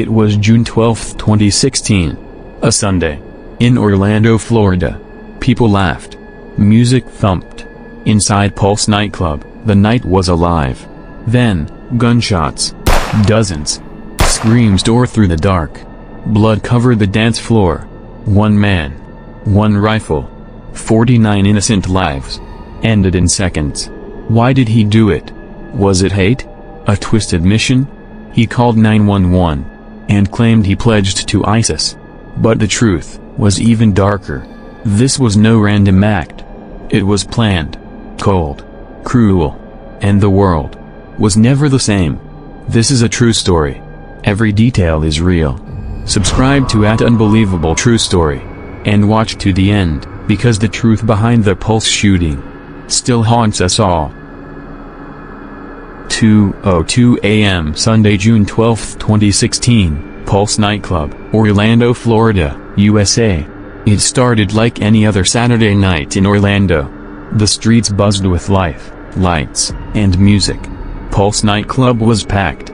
It was June 12, 2016. A Sunday. In Orlando, Florida. People laughed. Music thumped. Inside Pulse nightclub, the night was alive. Then, gunshots. Dozens. Screams tore through the dark. Blood covered the dance floor. One man. One rifle. 49 innocent lives. Ended in seconds. Why did he do it? Was it hate? A twisted mission? He called 911. And claimed he pledged to ISIS. But the truth was even darker. This was no random act. It was planned. Cold. Cruel. And the world was never the same. This is a true story. Every detail is real. Subscribe to @Unbelievable True Story. And watch to the end, because the truth behind the Pulse shooting still haunts us all. 2:02 a.m. Sunday, June 12, 2016, Pulse nightclub, Orlando, Florida, USA. It started like any other Saturday night in Orlando. The streets buzzed with life, lights, and music. Pulse nightclub was packed.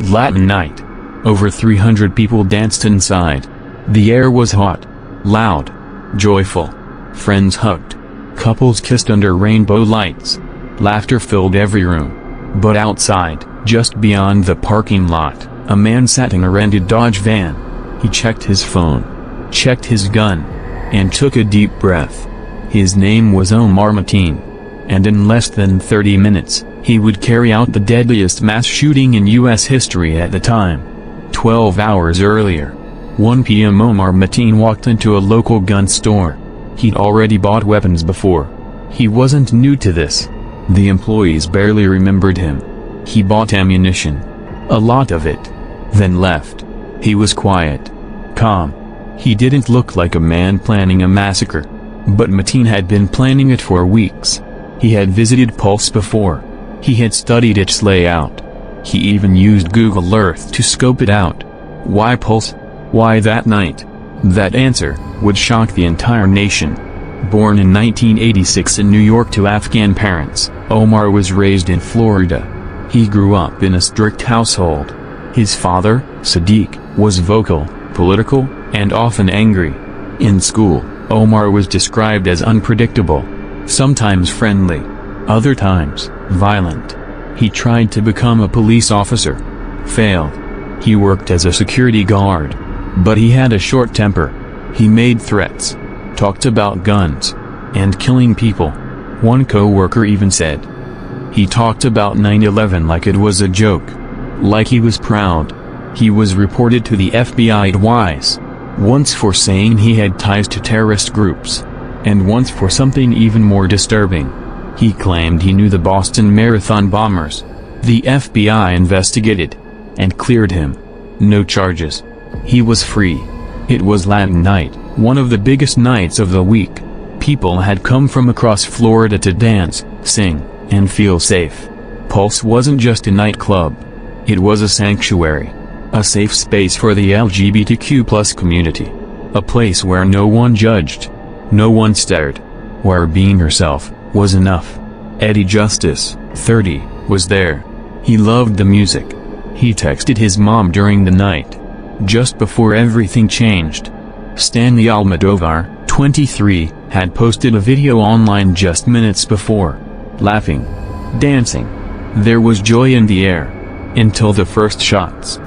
Latin night. Over 300 people danced inside. The air was hot, loud, joyful. Friends hugged. Couples kissed under rainbow lights. Laughter filled every room. But outside, just beyond the parking lot, a man sat in a rented Dodge van. He checked his phone, checked his gun, and took a deep breath. His name was Omar Mateen. And in less than 30 minutes, he would carry out the deadliest mass shooting in U.S. history at the time. 12 hours earlier, 1 p.m. Omar Mateen walked into a local gun store. He'd already bought weapons before. He wasn't new to this. The employees barely remembered him. He bought ammunition. A lot of it. Then left. He was quiet. Calm. He didn't look like a man planning a massacre. But Mateen had been planning it for weeks. He had visited Pulse before. He had studied its layout. He even used Google Earth to scope it out. Why Pulse? Why that night? That answer would shock the entire nation. Born in 1986 in New York to Afghan parents, Omar was raised in Florida. He grew up in a strict household. His father, Sadiq, was vocal, political, and often angry. In school, Omar was described as unpredictable. Sometimes friendly. Other times, violent. He tried to become a police officer. Failed. He worked as a security guard. But he had a short temper. He made threats. Talked about guns. And killing people. One co-worker even said. He talked about 9/11 like it was a joke. Like he was proud. He was reported to the FBI twice. Once for saying he had ties to terrorist groups. And once for something even more disturbing. He claimed he knew the Boston Marathon bombers. The FBI investigated. And cleared him. No charges. He was free. It was Latin night, one of the biggest nights of the week. People had come from across Florida to dance, sing, and feel safe. Pulse wasn't just a nightclub. It was a sanctuary. A safe space for the LGBTQ+ community. A place where no one judged. No one stared. Where being herself was enough. Eddie Justice, 30, was there. He loved the music. He texted his mom during the night. Just before everything changed. Stanley Almodovar, 23, had posted a video online just minutes before. Laughing. Dancing. There was joy in the air. Until the first shots.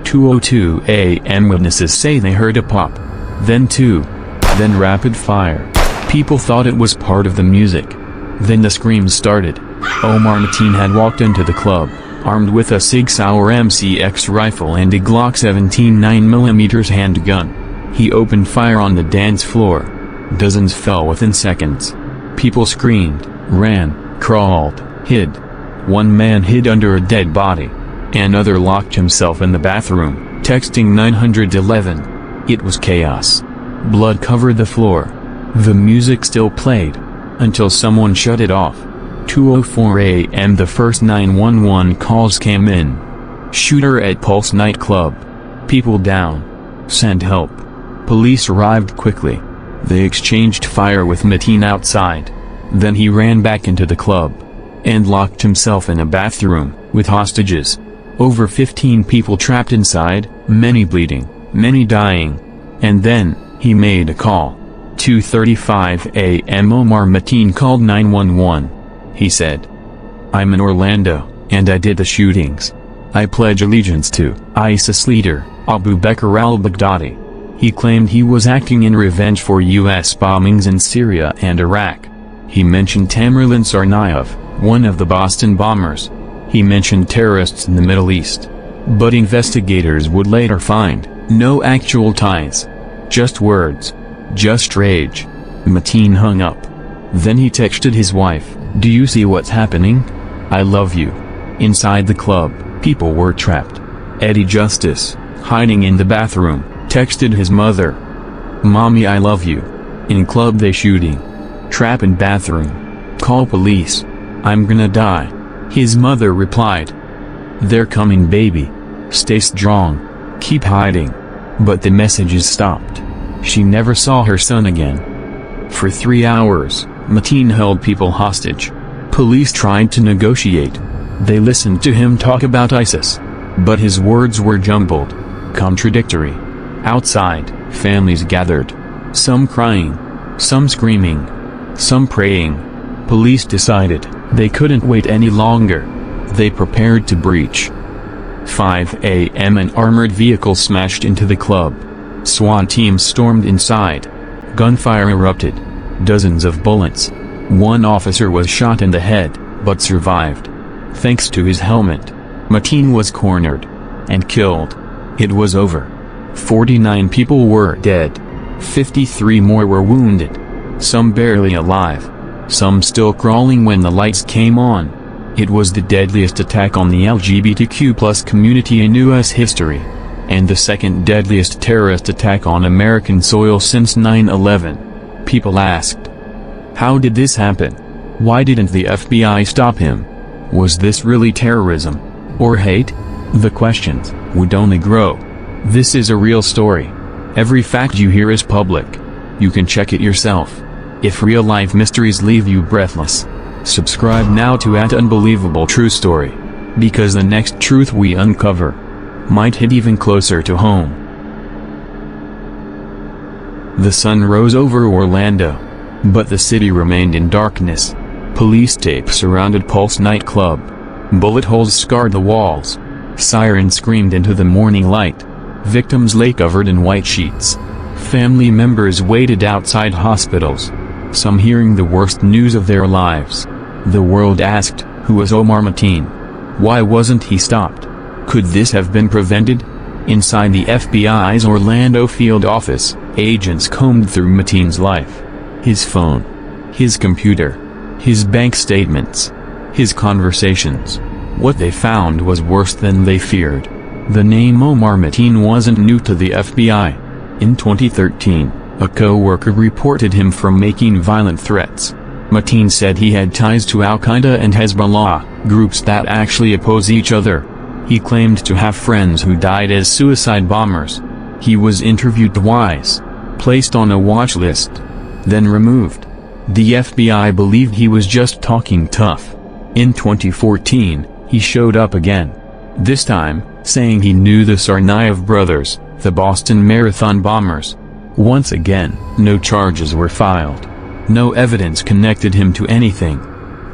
2:02 a.m. Witnesses say they heard a pop. Then two. Then rapid fire. People thought it was part of the music. Then the screams started. Omar Mateen had walked into the club, armed with a Sig Sauer MCX rifle and a Glock 17 9mm handgun. He opened fire on the dance floor. Dozens fell within seconds. People screamed, ran, crawled, hid. One man hid under a dead body. Another locked himself in the bathroom, texting 911. It was chaos. Blood covered the floor. The music still played. Until someone shut it off. 2:04 a.m. The first 911 calls came in. Shooter at Pulse nightclub. People down. Send help. Police arrived quickly. They exchanged fire with Mateen outside. Then he ran back into the club. And locked himself in a bathroom, with hostages. Over 15 people trapped inside, many bleeding, many dying. And then, he made a call. 2:35 a.m. Omar Mateen called 911. He said, "I'm in Orlando, and I did the shootings. I pledge allegiance to ISIS leader, Abu Bakr al-Baghdadi." He claimed he was acting in revenge for U.S. bombings in Syria and Iraq. He mentioned Tamerlan Tsarnaev, one of the Boston bombers. He mentioned terrorists in the Middle East. But investigators would later find no actual ties. Just words. Just rage. Mateen hung up. Then he texted his wife, "Do you see what's happening? I love you." Inside the club, people were trapped. Eddie Justice, hiding in the bathroom, texted his mother, "Mommy, I love you." In club they shooting. Trap in bathroom. Call police. I'm gonna die. His mother replied, "They're coming, baby. Stay strong. Keep hiding." But the messages stopped. She never saw her son again. For 3 hours, Mateen held people hostage. Police tried to negotiate. They listened to him talk about ISIS. But his words were jumbled, contradictory. Outside, families gathered. Some crying, some screaming, some praying. Police decided they couldn't wait any longer. They prepared to breach. 5 a.m. An armored vehicle smashed into the club. SWAT teams stormed inside. Gunfire erupted. Dozens of bullets. One officer was shot in the head, but survived. Thanks to his helmet. Mateen was cornered. And killed. It was over. 49 people were dead. 53 more were wounded. Some barely alive. Some still crawling when the lights came on. It was the deadliest attack on the LGBTQ+ community in U.S. history. And the second deadliest terrorist attack on American soil since 9/11. People asked, how did this happen? Why didn't the FBI stop him? Was this really terrorism? Or hate? The questions would only grow. This is a real story. Every fact you hear is public. You can check it yourself. If real-life mysteries leave you breathless, subscribe now to @Unbelievable True Story. Because the next truth we uncover might hit even closer to home. The sun rose over Orlando. But the city remained in darkness. Police tape surrounded Pulse nightclub. Bullet holes scarred the walls. Sirens screamed into the morning light. Victims lay covered in white sheets. Family members waited outside hospitals. Some hearing the worst news of their lives. The world asked, who was Omar Mateen? Why wasn't he stopped? Could this have been prevented? Inside the FBI's Orlando field office, agents combed through Mateen's life. His phone. His computer. His bank statements. His conversations. What they found was worse than they feared. The name Omar Mateen wasn't new to the FBI. In 2013, a co-worker reported him for making violent threats. Mateen said he had ties to Al-Qaeda and Hezbollah, groups that actually oppose each other. He claimed to have friends who died as suicide bombers. He was interviewed twice, placed on a watch list, then removed. The FBI believed he was just talking tough. In 2014, he showed up again. This time, saying he knew the Tsarnaev brothers, the Boston Marathon bombers. Once again, no charges were filed. No evidence connected him to anything.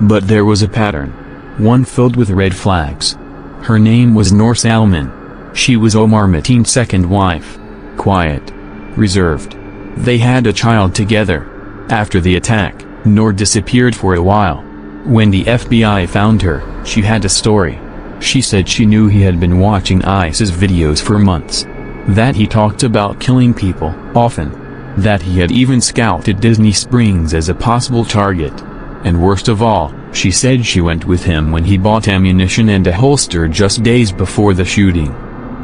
But there was a pattern. One filled with red flags. Her name was Noor Salman. She was Omar Mateen's second wife. Quiet. Reserved. They had a child together. After the attack, Noor disappeared for a while. When the FBI found her, she had a story. She said she knew he had been watching ISIS videos for months. That he talked about killing people, often. That he had even scouted Disney Springs as a possible target. And worst of all, she said she went with him when he bought ammunition and a holster just days before the shooting.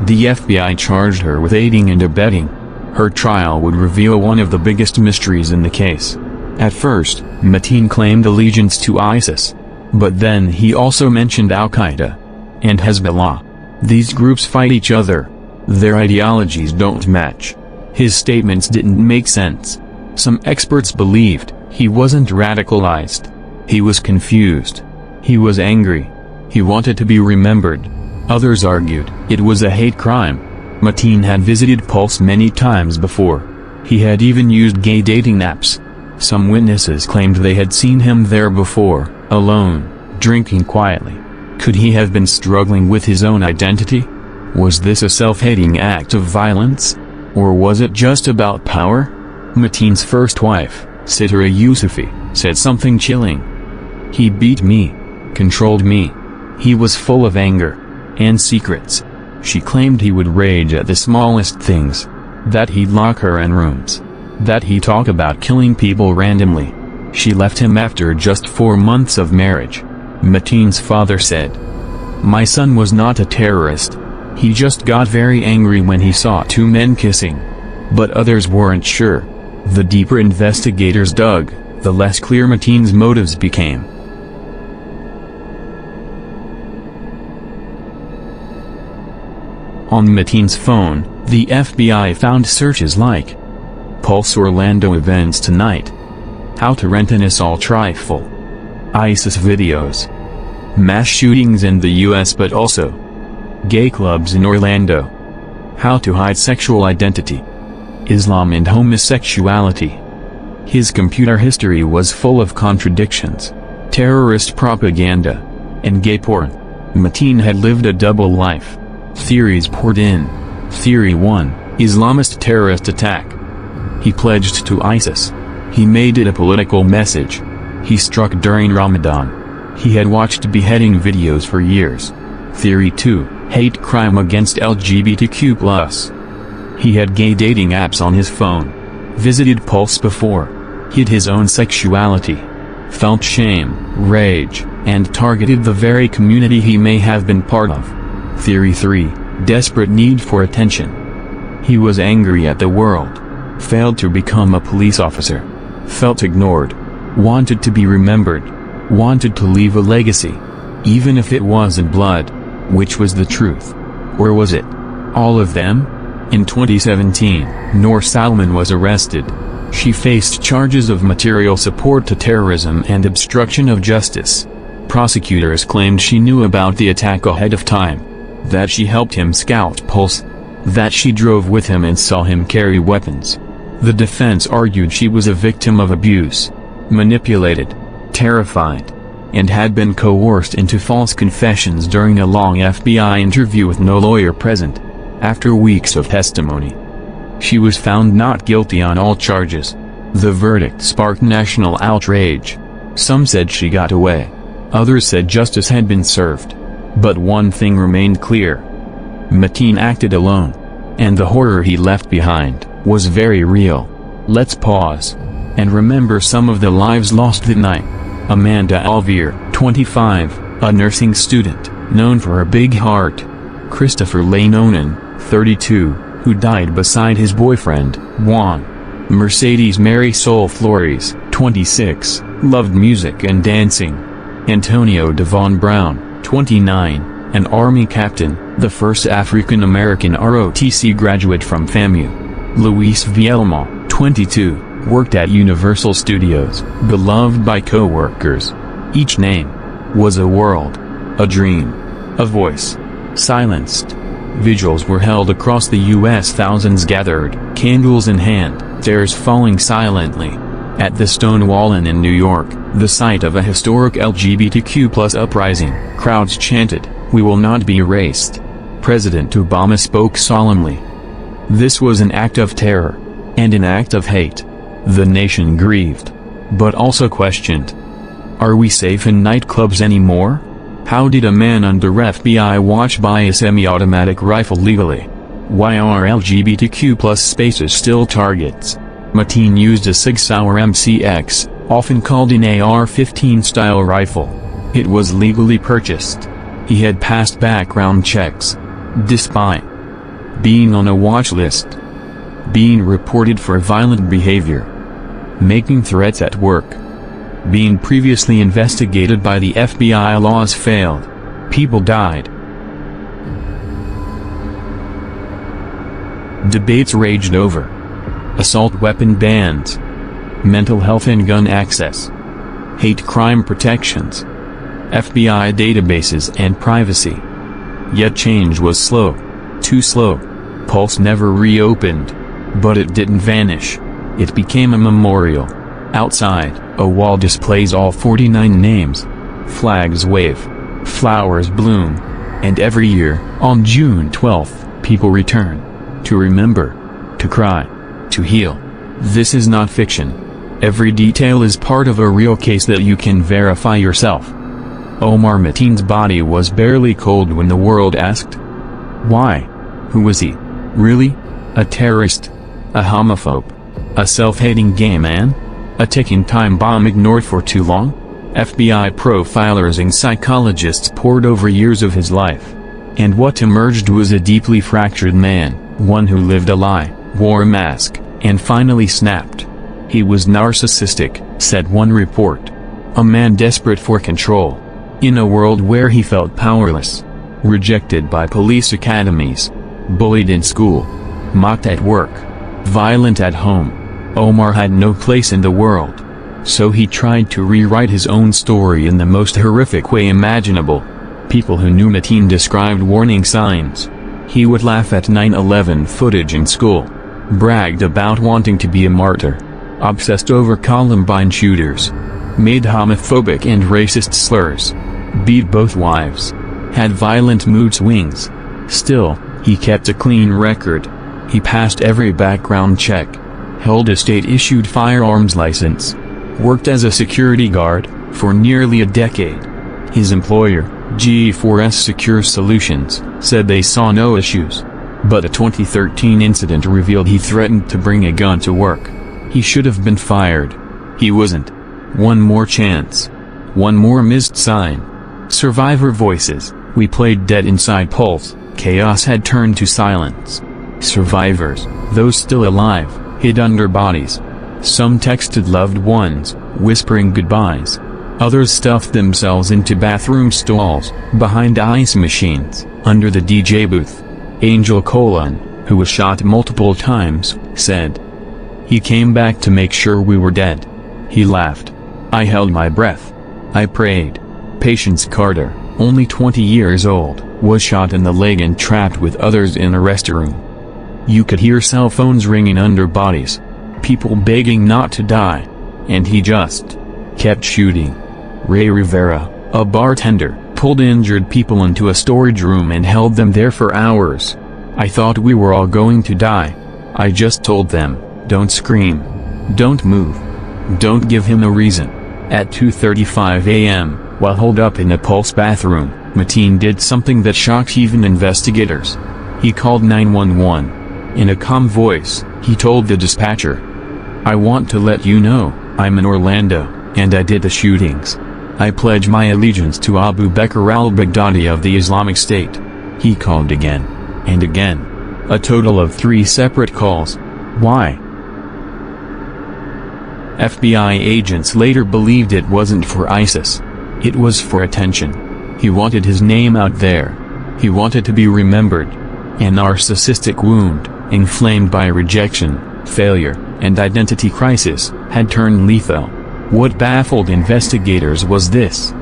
The FBI charged her with aiding and abetting. Her trial would reveal one of the biggest mysteries in the case. At first, Mateen claimed allegiance to ISIS. But then he also mentioned Al-Qaeda and Hezbollah. These groups fight each other. Their ideologies don't match. His statements didn't make sense. Some experts believed he wasn't radicalized. He was confused. He was angry. He wanted to be remembered. Others argued it was a hate crime. Mateen had visited Pulse many times before. He had even used gay dating apps. Some witnesses claimed they had seen him there before, alone, drinking quietly. Could he have been struggling with his own identity? Was this a self-hating act of violence? Or was it just about power? Mateen's first wife, Sitara Yusufi, said something chilling. "He beat me. Controlled me. He was full of anger. And secrets." She claimed he would rage at the smallest things. That he'd lock her in rooms. That he'd talk about killing people randomly. She left him after just 4 months of marriage. Mateen's father said, "My son was not a terrorist. He just got very angry when he saw 2 men kissing." But others weren't sure. The deeper investigators dug, the less clear Mateen's motives became. On Mateen's phone, the FBI found searches like Pulse Orlando events tonight, how to rent an assault rifle, ISIS videos, mass shootings in the US but also gay clubs in Orlando, how to hide sexual identity, Islam and homosexuality. His computer history was full of contradictions, terrorist propaganda, and gay porn. Mateen had lived a double life. Theories poured in. Theory 1, Islamist terrorist attack. He pledged to ISIS. He made it a political message. He struck during Ramadan. He had watched beheading videos for years. Theory 2, hate crime against LGBTQ+. He had gay dating apps on his phone. Visited Pulse before. Hid his own sexuality. Felt shame, rage, and targeted the very community he may have been part of. Theory 3, desperate need for attention. He was angry at the world. Failed to become a police officer. Felt ignored. Wanted to be remembered. Wanted to leave a legacy. Even if it wasn't blood. Which was the truth? Or was it all of them? In 2017, Noor Salman was arrested. She faced charges of material support to terrorism and obstruction of justice. Prosecutors claimed she knew about the attack ahead of time. That she helped him scout Pulse. That she drove with him and saw him carry weapons. The defense argued she was a victim of abuse, manipulated, terrified, and had been coerced into false confessions during a long FBI interview with no lawyer present. After weeks of testimony, she was found not guilty on all charges. The verdict sparked national outrage. Some said she got away. Others said justice had been served. But one thing remained clear. Mateen acted alone. And the horror he left behind was very real. Let's pause and remember some of the lives lost that night. Amanda Alvear, 25, a nursing student, known for her big heart. Christopher Lanonen, 32, who died beside his boyfriend, Juan. Mercedes Mary Sol Flores, 26, loved music and dancing. Antonio Devon Brown, 29, an Army captain, the first African-American ROTC graduate from FAMU. Luis Vielma, 22, worked at Universal Studios, beloved by co-workers. Each name was a world, a dream, a voice, silenced. Vigils were held across the U.S. Thousands gathered, candles in hand, tears falling silently. At the Stonewall Inn in New York, the site of a historic LGBTQ+ uprising, crowds chanted, "We will not be erased." President Obama spoke solemnly. This was an act of terror. And an act of hate. The nation grieved. But also questioned. Are we safe in nightclubs anymore? How did a man under FBI watch buy a semi-automatic rifle legally? Why are LGBTQ+ spaces still targets? Mateen used a Sig Sauer MCX, often called an AR-15 style rifle. It was legally purchased. He had passed background checks. Despite being on a watch list. Being reported for violent behavior. Making threats at work. Being previously investigated by the FBI. Laws failed. People died. Debates raged over assault weapon bans, mental health and gun access, hate crime protections, FBI databases and privacy. Yet change was slow. Too slow. Pulse never reopened. But it didn't vanish. It became a memorial. Outside, a wall displays all 49 names. Flags wave. Flowers bloom. And every year, on June 12th, people return. To remember. To cry. To heal. This is not fiction. Every detail is part of a real case that you can verify yourself. Omar Mateen's body was barely cold when the world asked, why? Who was he? Really? A terrorist? A homophobe? A self-hating gay man? A ticking time bomb ignored for too long? FBI profilers and psychologists pored over years of his life. And what emerged was a deeply fractured man, one who lived a lie, wore a mask, and finally snapped. He was narcissistic, said one report. A man desperate for control. In a world where he felt powerless. Rejected by police academies. Bullied in school. Mocked at work. Violent at home. Omar had no place in the world. So he tried to rewrite his own story in the most horrific way imaginable. People who knew Mateen described warning signs. He would laugh at 9/11 footage in school. Bragged about wanting to be a martyr. Obsessed over Columbine shooters. Made homophobic and racist slurs. Beat both wives. Had violent mood swings. Still, he kept a clean record. He passed every background check. Held a state-issued firearms license. Worked as a security guard, for nearly a decade. His employer, G4S Secure Solutions, said they saw no issues. But a 2013 incident revealed he threatened to bring a gun to work. He should have been fired. He wasn't. One more chance. One more missed sign. Survivor voices. We played dead inside Pulse. Chaos had turned to silence. Survivors, those still alive, hid under bodies. Some texted loved ones, whispering goodbyes. Others stuffed themselves into bathroom stalls, behind ice machines, under the DJ booth. Angel Colon, who was shot multiple times, said, "He came back to make sure we were dead." He laughed. I held my breath. I prayed. Patience Carter, only 20 years old, was shot in the leg and trapped with others in a restroom. You could hear cell phones ringing under bodies. People begging not to die. And he just kept shooting. Ray Rivera, a bartender, pulled injured people into a storage room and held them there for hours. I thought we were all going to die. I just told them, don't scream. Don't move. Don't give him a reason. At 2:35 a.m., while holed up in a Pulse bathroom, Mateen did something that shocked even investigators. He called 911. In a calm voice, he told the dispatcher, "I want to let you know, I'm in Orlando, and I did the shootings. I pledge my allegiance to Abu Bakr al-Baghdadi of the Islamic State." He called again. And again. A total of 3 separate calls. Why? FBI agents later believed it wasn't for ISIS. It was for attention. He wanted his name out there. He wanted to be remembered. A narcissistic wound, inflamed by rejection, failure, and identity crisis, had turned lethal. What baffled investigators was this.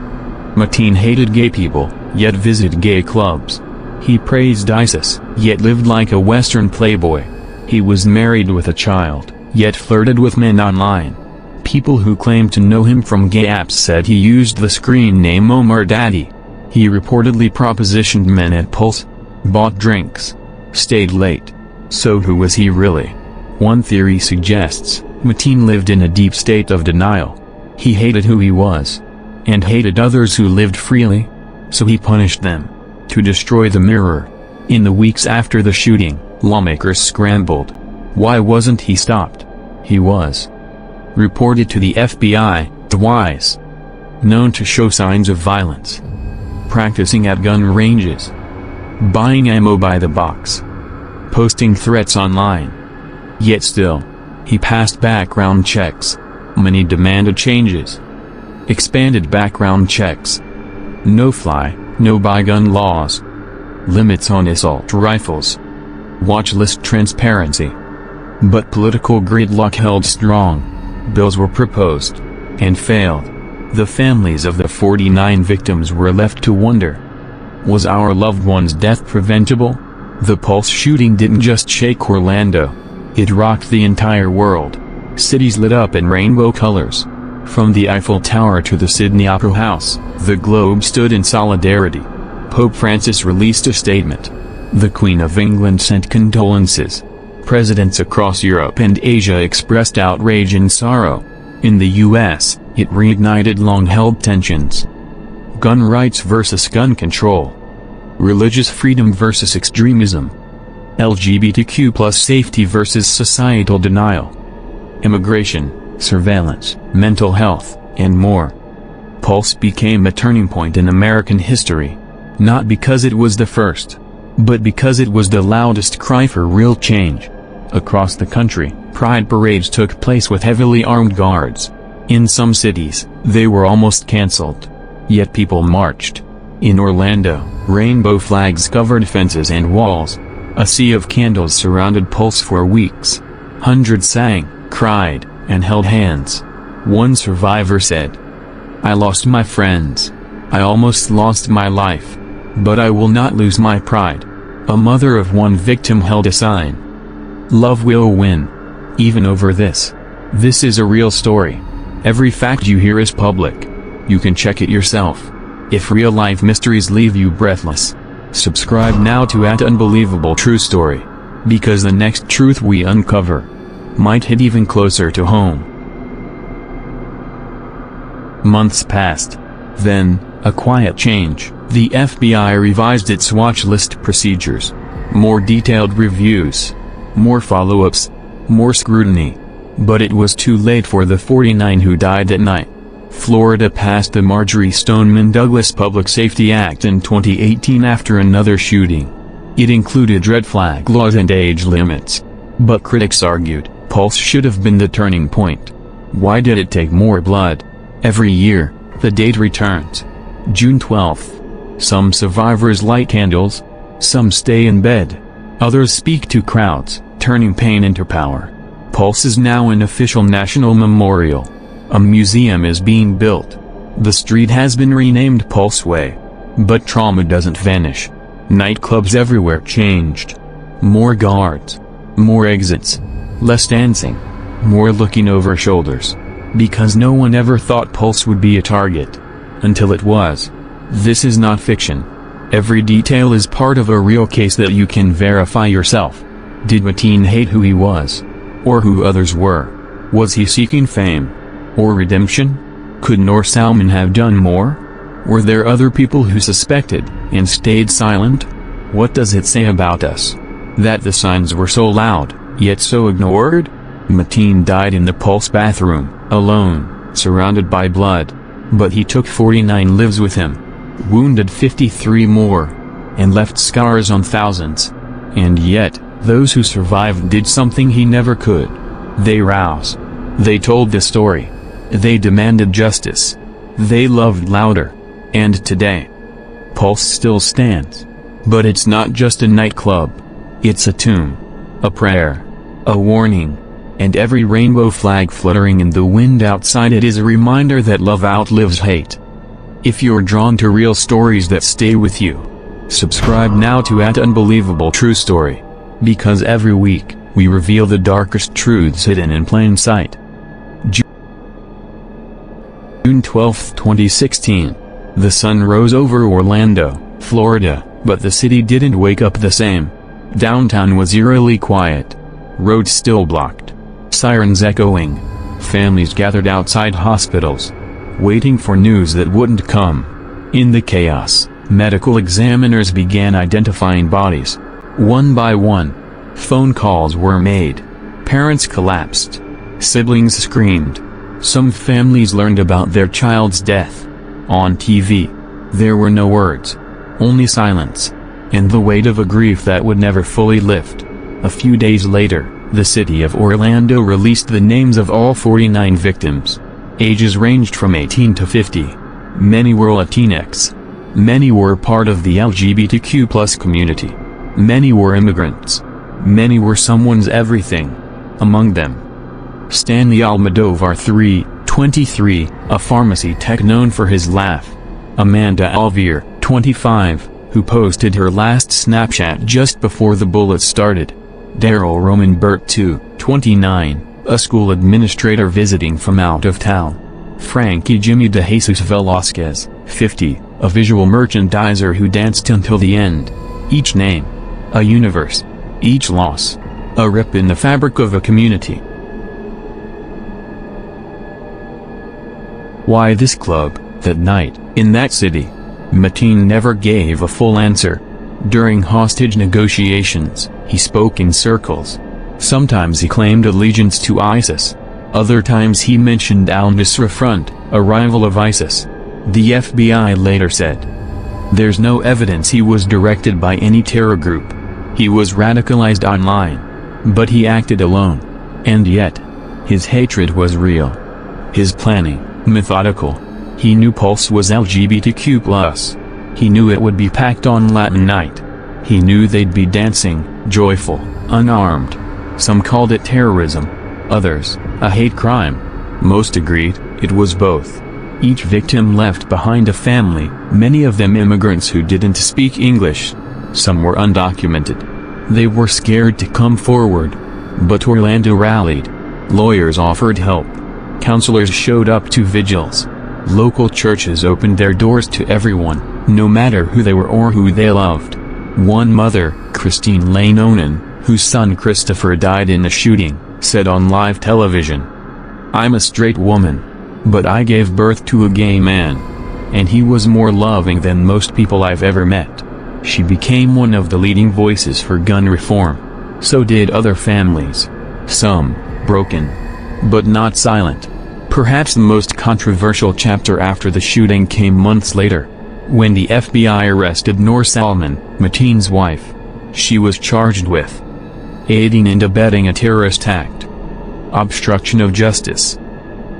Mateen hated gay people, yet visited gay clubs. He praised ISIS, yet lived like a Western playboy. He was married with a child, yet flirted with men online. People who claimed to know him from gay apps said he used the screen name Omar Daddy. He reportedly propositioned men at Pulse, bought drinks, stayed late. So who was he really? One theory suggests, Mateen lived in a deep state of denial. He hated who he was. And hated others who lived freely. So he punished them. To destroy the mirror. In the weeks after the shooting, lawmakers scrambled. Why wasn't he stopped? He was reported to the FBI, twice. Known to show signs of violence. Practicing at gun ranges. Buying ammo by the box. Posting threats online. Yet still, he passed background checks. Many demanded changes. Expanded background checks. No-fly, no-buy gun laws. Limits on assault rifles. Watch list transparency. But political gridlock held strong. Bills were proposed. And failed. The families of the 49 victims were left to wonder. Was our loved one's death preventable? The Pulse shooting didn't just shake Orlando. It rocked the entire world. Cities lit up in rainbow colors. From the Eiffel Tower to the Sydney Opera House, the globe stood in solidarity. Pope Francis released a statement. The Queen of England sent condolences. Presidents across Europe and Asia expressed outrage and sorrow. In the US, it reignited long-held tensions. Gun rights versus gun control. Religious freedom versus extremism. LGBTQ+ safety versus societal denial. Immigration, surveillance, mental health, and more. Pulse became a turning point in American history. Not because it was the first, but because it was the loudest cry for real change. Across the country, pride parades took place with heavily armed guards. In some cities, they were almost cancelled. Yet people marched. In Orlando, rainbow flags covered fences and walls. A sea of candles surrounded Pulse for weeks. Hundreds sang, cried, and held hands. One survivor said, "I lost my friends. I almost lost my life. But I will not lose my pride." A mother of one victim held a sign. "Love will win. Even over this." This is a real story. Every fact you hear is public. You can check it yourself. If real-life mysteries leave you breathless, subscribe now to @Unbelievable True Story. Because the next truth we uncover might hit even closer to home. Months passed. Then, a quiet change. The FBI revised its watch list procedures. More detailed reviews. More follow-ups. More scrutiny. But it was too late for the 49 who died at night. Florida passed the Marjorie Stoneman Douglas Public Safety Act in 2018 after another shooting. It included red flag laws and age limits. But critics argued, Pulse should have been the turning point. Why did it take more blood? Every year, the date returns. June 12th. Some survivors light candles. Some stay in bed. Others speak to crowds, turning pain into power. Pulse is now an official national memorial. A museum is being built. The street has been renamed Pulse Way. But trauma doesn't vanish. Nightclubs everywhere changed. More guards. More exits. Less dancing. More looking over shoulders. Because no one ever thought Pulse would be a target. Until it was. This is not fiction. Every detail is part of a real case that you can verify yourself. Did Mateen hate who he was? Or who others were? Was he seeking fame? Or redemption? Could Noor Salman have done more? Were there other people who suspected, and stayed silent? What does it say about us? That the signs were so loud, yet so ignored? Mateen died in the Pulse bathroom, alone, surrounded by blood. But he took 49 lives with him. Wounded 53 more. And left scars on thousands. And yet, those who survived did something he never could. They roused. They told the story. They demanded justice. They loved louder. And today, Pulse still stands. But it's not just a nightclub. It's a tomb. A prayer. A warning. And every rainbow flag fluttering in the wind outside it is a reminder that love outlives hate. If you're drawn to real stories that stay with you, subscribe now to @Unbelievable True Story. Because every week, we reveal the darkest truths hidden in plain sight. June 12, 2016. The sun rose over Orlando, Florida, but the city didn't wake up the same. Downtown was eerily quiet. Roads still blocked. Sirens echoing. Families gathered outside hospitals, waiting for news that wouldn't come. In the chaos, medical examiners began identifying bodies. One by one, phone calls were made. Parents collapsed. Siblings screamed. Some families learned about their child's death. On TV, there were no words. Only silence. And the weight of a grief that would never fully lift. A few days later, the city of Orlando released the names of all 49 victims. Ages ranged from 18 to 50. Many were Latinx. Many were part of the LGBTQ+ community. Many were immigrants. Many were someone's everything. Among them, Stanley Almodovar 23, a pharmacy tech known for his laugh. Amanda Alvear, 25, who posted her last Snapchat just before the bullets started. Daryl Roman Burt II, 29, a school administrator visiting from out of town. Frankie Jimmy de Jesus Velasquez, 50, a visual merchandiser who danced until the end. Each name, a universe. Each loss, a rip in the fabric of a community. Why this club, that night, in that city? Mateen never gave a full answer. During hostage negotiations, he spoke in circles. Sometimes he claimed allegiance to ISIS. Other times he mentioned al-Nusra Front, a rival of ISIS. The FBI later said, "There's no evidence he was directed by any terror group. He was radicalized online. But he acted alone. And yet, his hatred was real. His planning, methodical. He knew Pulse was LGBTQ+. He knew it would be packed on Latin night. He knew they'd be dancing, joyful, unarmed. Some called it terrorism. Others, a hate crime. Most agreed, it was both. Each victim left behind a family, many of them immigrants who didn't speak English. Some were undocumented. They were scared to come forward. But Orlando rallied. Lawyers offered help. Counselors showed up to vigils. Local churches opened their doors to everyone, no matter who they were or who they loved. One mother, Christine Lane Onan, whose son Christopher died in the shooting, said on live television, "I'm a straight woman. But I gave birth to a gay man. And he was more loving than most people I've ever met." She became one of the leading voices for gun reform. So did other families. Some, broken. But not silent. Perhaps the most controversial chapter after the shooting came months later. When the FBI arrested Noor Salman, Mateen's wife. She was charged with aiding and abetting a terrorist act. Obstruction of justice.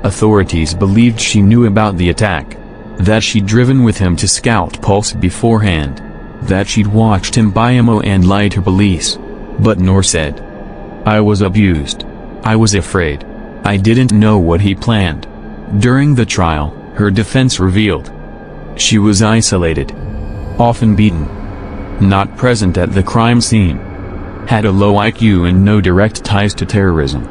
Authorities believed she knew about the attack. That she'd driven with him to scout Pulse beforehand. That she'd watched him buy ammo and lie to police. But Noor said, "I was abused. I was afraid. I didn't know what he planned." During the trial, her defense revealed she was isolated, often beaten, not present at the crime scene, had a low IQ and no direct ties to terrorism.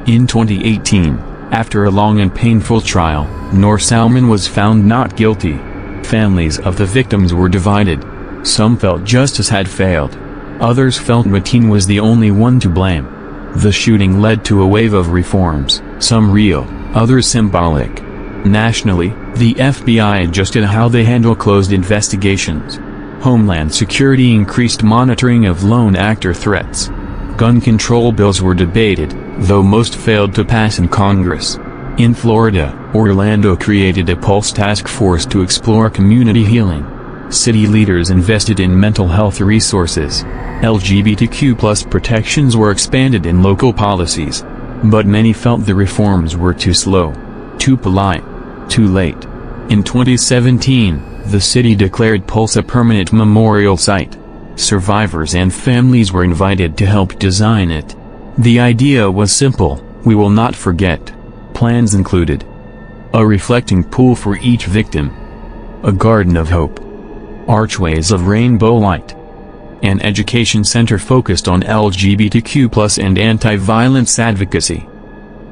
In 2018, after a long and painful trial, Noor Salman was found not guilty. Families of the victims were divided. Some felt justice had failed. Others felt Mateen was the only one to blame. The shooting led to a wave of reforms, some real, others symbolic. Nationally, the FBI adjusted how they handle closed investigations. Homeland Security increased monitoring of lone actor threats. Gun control bills were debated, though most failed to pass in Congress. In Florida, Orlando created a Pulse task force to explore community healing. City leaders invested in mental health resources. LGBTQ+ protections were expanded in local policies. But many felt the reforms were too slow, too polite, too late. In 2017, the city declared Pulse a permanent memorial site. Survivors and families were invited to help design it. The idea was simple: we will not forget. Plans included a reflecting pool for each victim, a garden of hope, archways of rainbow light, an education center focused on LGBTQ+ and anti-violence advocacy.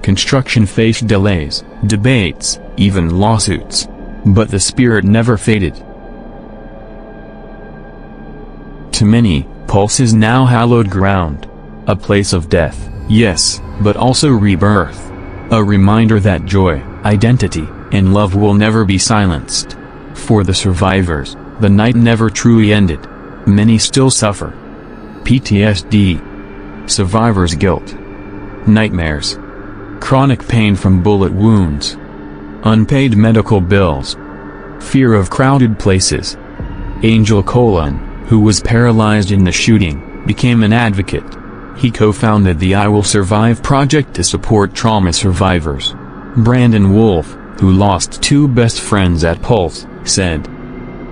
Construction faced delays, debates, even lawsuits. But the spirit never faded. To many, Pulse is now hallowed ground. A place of death, yes, but also rebirth. A reminder that joy, identity, and love will never be silenced. For the survivors, the night never truly ended. Many still suffer PTSD, survivor's guilt, nightmares, chronic pain from bullet wounds, unpaid medical bills, fear of crowded places. Angel Colon, who was paralyzed in the shooting, became an advocate. He co-founded the I Will Survive project to support trauma survivors. Brandon Wolf, who lost two best friends at Pulse, said,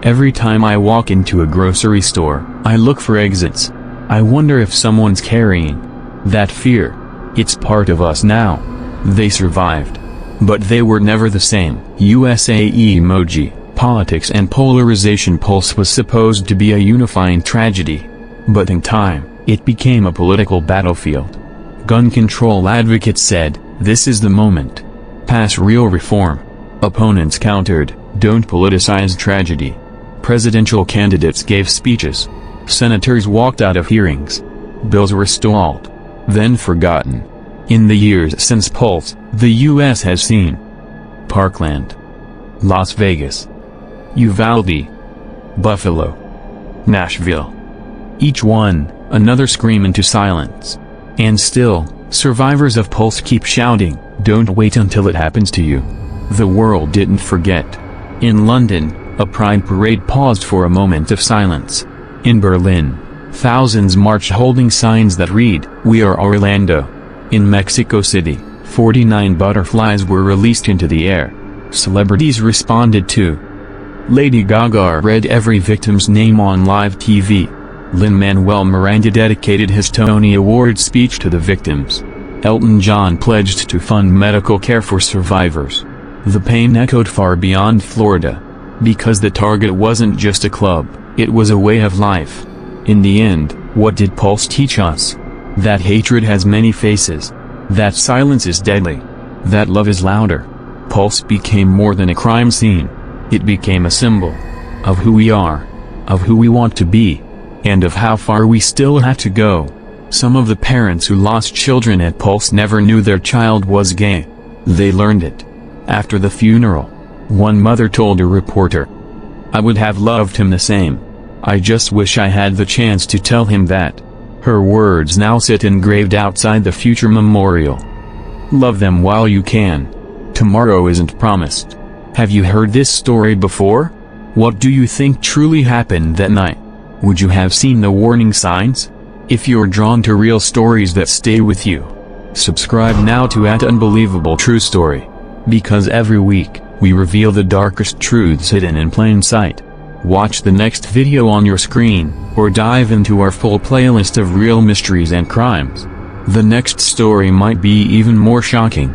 "Every time I walk into a grocery store, I look for exits. I wonder if someone's carrying that fear. It's part of us now." They survived. But they were never the same. USA emoji, politics and polarization. Pulse was supposed to be a unifying tragedy. But in time, it became a political battlefield. Gun control advocates said, "This is the moment. Pass real reform." Opponents countered, "Don't politicize tragedy." Presidential candidates gave speeches. Senators walked out of hearings. Bills were stalled, then forgotten. In the years since Pulse, the U.S. has seen Parkland, Las Vegas, Uvalde, Buffalo, Nashville. Each one, another scream into silence. And still, survivors of Pulse keep shouting, "Don't wait until it happens to you." The world didn't forget. In London, a pride parade paused for a moment of silence. In Berlin, thousands marched holding signs that read, "We are Orlando." In Mexico City, 49 butterflies were released into the air. Celebrities responded too. Lady Gaga read every victim's name on live TV. Lin-Manuel Miranda dedicated his Tony Award speech to the victims. Elton John pledged to fund medical care for survivors. The pain echoed far beyond Florida. Because the target wasn't just a club, it was a way of life. In the end, what did Pulse teach us? That hatred has many faces. That silence is deadly. That love is louder. Pulse became more than a crime scene. It became a symbol of who we are, of who we want to be, and of how far we still have to go. Some of the parents who lost children at Pulse never knew their child was gay. They learned it after the funeral. One mother told a reporter, "I would have loved him the same. I just wish I had the chance to tell him that." Her words now sit engraved outside the future memorial. Love them while you can. Tomorrow isn't promised. Have you heard this story before? What do you think truly happened that night? Would you have seen the warning signs? If you're drawn to real stories that stay with you, subscribe now to @Unbelievable True Story. Because every week, we reveal the darkest truths hidden in plain sight. Watch the next video on your screen, or dive into our full playlist of real mysteries and crimes. The next story might be even more shocking.